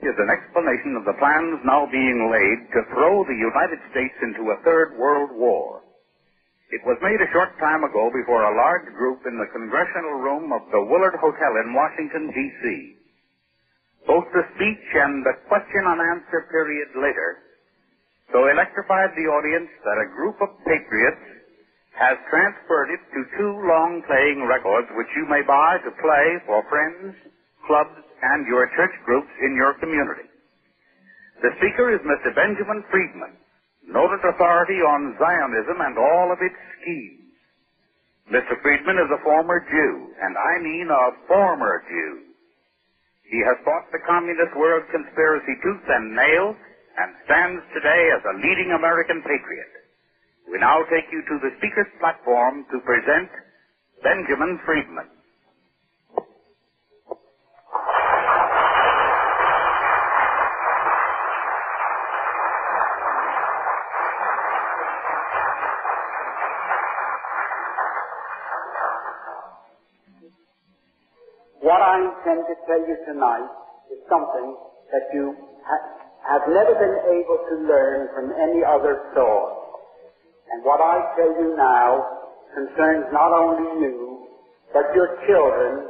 is an explanation of the plans now being laid to throw the United States into a third world war. It was made a short time ago before a large group in the congressional room of the Willard Hotel in Washington, D.C. Both the speech and the question and answer period later so electrified the audience that a group of patriots has transferred it to two long-playing records which you may buy to play for friends, clubs, and your church groups in your community. The speaker is Mr. Benjamin Freedman, noted authority on Zionism and all of its schemes. Mr. Freedman is a former Jew, and I mean a former Jew. He has fought the communist world conspiracy tooth and nail and stands today as a leading American patriot. We now take you to the speaker's platform to present Benjamin Freedman. What I intend to tell you tonight is something that you have never been able to learn from any other source. And what I tell you now concerns not only you, but your children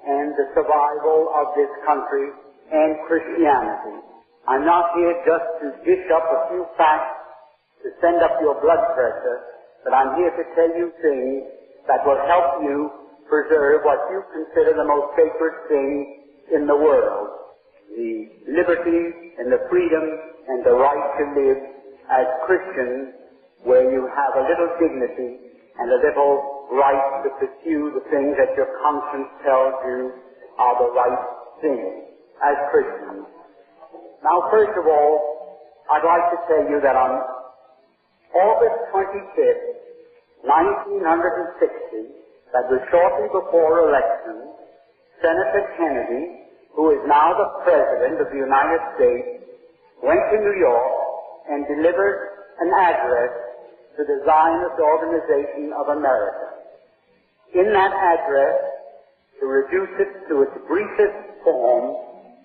and the survival of this country and Christianity. I'm not here just to dish up a few facts to send up your blood pressure, but I'm here to tell you things that will help you preserve what you consider the most sacred thing in the world, the liberty and the freedom and the right to live as Christians, where you have a little dignity and a little right to pursue the things that your conscience tells you are the right things as Christians. Now, first of all, I'd like to tell you that on August 25th, 1960, that was shortly before election, Senator Kennedy, who is now the President of the United States, went to New York and delivered an address to the Zionist Organization of America. In that address, to reduce it to its briefest form,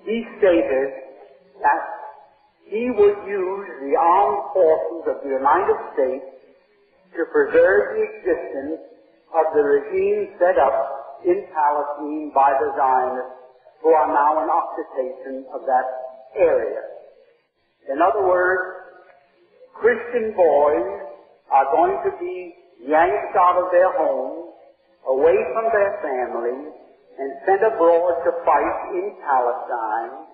he stated that he would use the armed forces of the United States to preserve the existence of the regime set up in Palestine by the Zionists, who are now in occupation of that area. In other words, Christian boys are going to be yanked out of their homes, away from their families, and sent abroad to fight in Palestine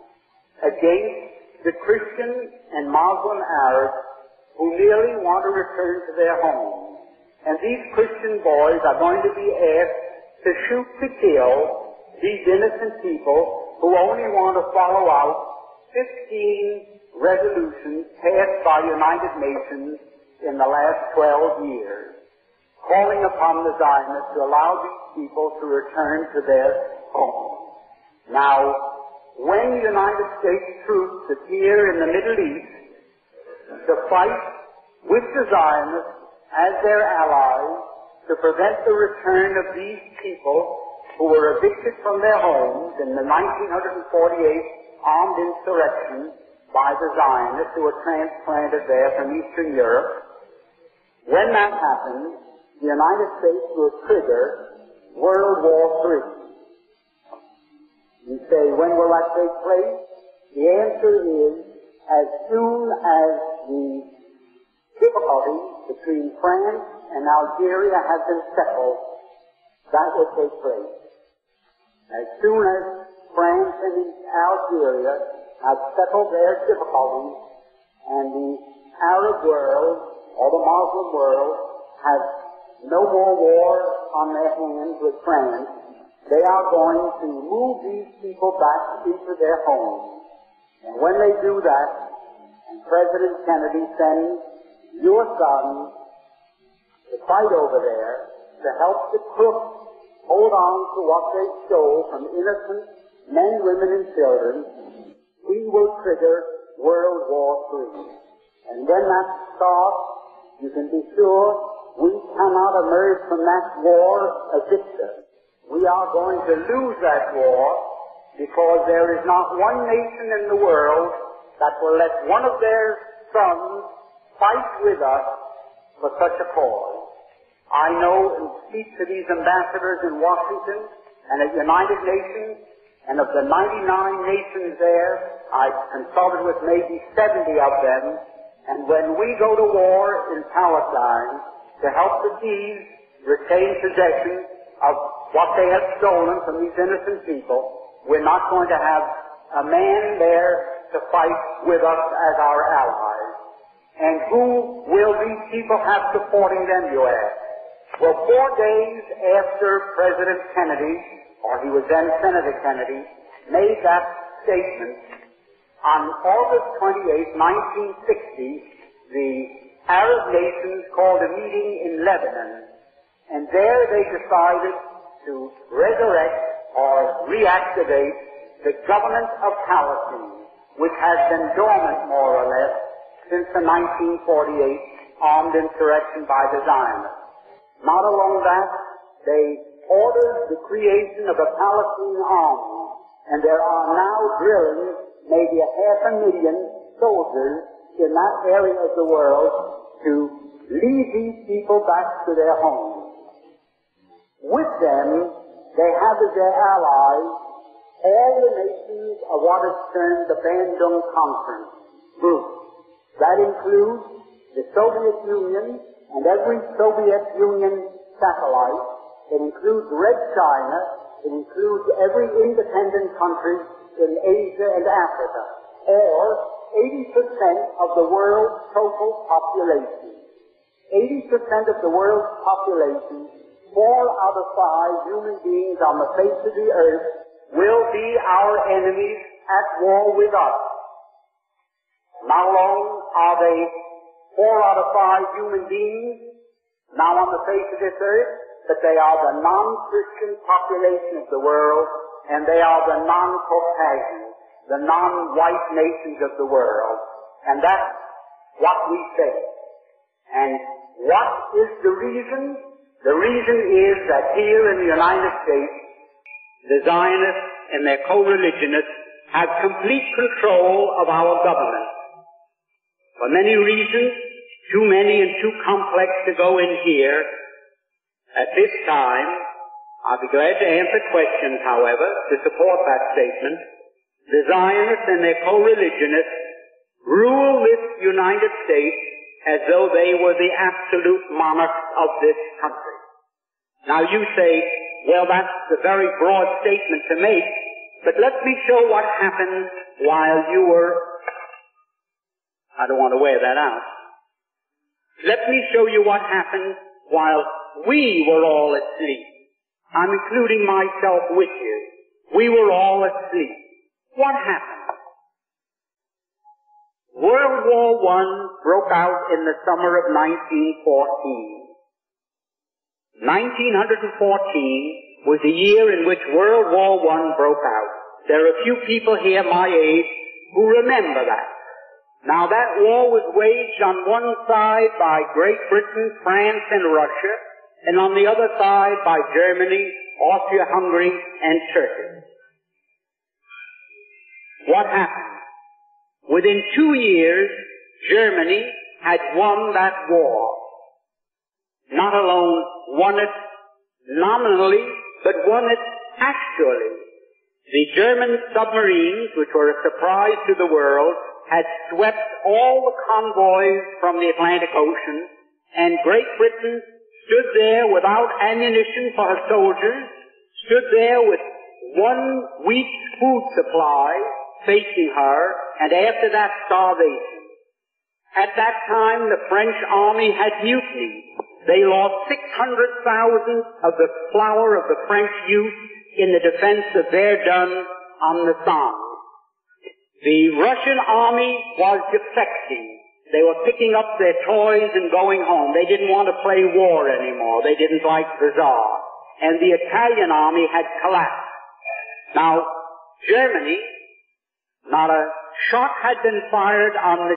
against the Christian and Muslim Arabs who merely want to return to their homes. And these Christian boys are going to be asked to shoot to kill these innocent people who only want to follow out 15 resolutions passed by United Nations in the last 12 years, calling upon the Zionists to allow these people to return to their homes. Now, when United States troops appear in the Middle East to fight with the Zionists as their allies to prevent the return of these people who were evicted from their homes in the 1948 armed insurrection by the Zionists who were transplanted there from Eastern Europe. When that happens, the United States will trigger World War III. You say, when will that take place? The answer is, as soon as the difficulties between France and Algeria have been settled, that will take place. As soon as France and Algeria have settled their difficulties and the Arab world or the Muslim world has no more wars on their hands with France, they are going to move these people back into their homes. And when they do that, and President Kennedy sends your sons to fight over there to help the crooks hold on to what they stole from innocent men, women, and children, we will trigger World War III. And when that starts, you can be sure we cannot emerge from that war a victor. We are going to lose that war, because there is not one nation in the world that will let one of their sons fight with us for such a cause. I know and speak to these ambassadors in Washington and at United Nations, and of the 99 nations there, I've consulted with maybe 70 of them, and when we go to war in Palestine to help the Jews retain possession of what they have stolen from these innocent people, we're not going to have a man there to fight with us as our allies. And who will these people have supporting them, you ask? Well, 4 days after President Kennedy, or he was then Senator Kennedy, made that statement, on August 28, 1960, the Arab nations called a meeting in Lebanon, and there they decided to resurrect or reactivate the government of Palestine, which has been dormant more or less since the 1948 armed insurrection by the Zionists. Not alone that, they ordered the creation of a Palestinian army, and there are now drilling maybe 500,000 soldiers in that area of the world to lead these people back to their homes. With them, they have as their allies all the nations of what is termed the Bandung Conference group. That includes the Soviet Union and every Soviet Union satellite. It includes Red China. It includes every independent country in Asia and Africa, or 80% of the world's total population. 80% of the world's population, 4 out of 5 human beings on the face of the earth, will be our enemies at war with us. Not alone are they 4 out of 5 human beings now on the face of this earth, but they are the non-Christian population of the world, and they are the non-Caucasian, the non-white nations of the world. And that's what we say. And what is the reason? The reason is that here in the United States, the Zionists and their co-religionists have complete control of our government. For many reasons, too many and too complex to go in here. At this time, I'll be glad to answer questions, however, to support that statement. The Zionists and their co-religionists rule this United States as though they were the absolute monarchs of this country. Now you say, well, that's a very broad statement to make, but let me show what happened while you were... I don't want to wear that out. Let me show you what happened while we were all asleep. I'm including myself with you. We were all asleep. What happened? World War I broke out in the summer of 1914. 1914 was the year in which World War I broke out. There are a few people here my age who remember that. Now that war was waged on one side by Great Britain, France, and Russia, and on the other side by Germany, Austria-Hungary, and Turkey. What happened? Within 2 years, Germany had won that war. Not alone won it nominally, but won it actually. The German submarines, which were a surprise to the world, had swept all the convoys from the Atlantic Ocean, and Great Britain stood there without ammunition for her soldiers, stood there with 1 week's food supply facing her, and after that, starvation. At that time, the French army had mutinied. They lost 600,000 of the flower of the French youth in the defense of Verdun on the Somme. The Russian army was defecting. They were picking up their toys and going home. They didn't want to play war anymore. They didn't like the Tsar. And the Italian army had collapsed. Now, Germany, not a shot had been fired on the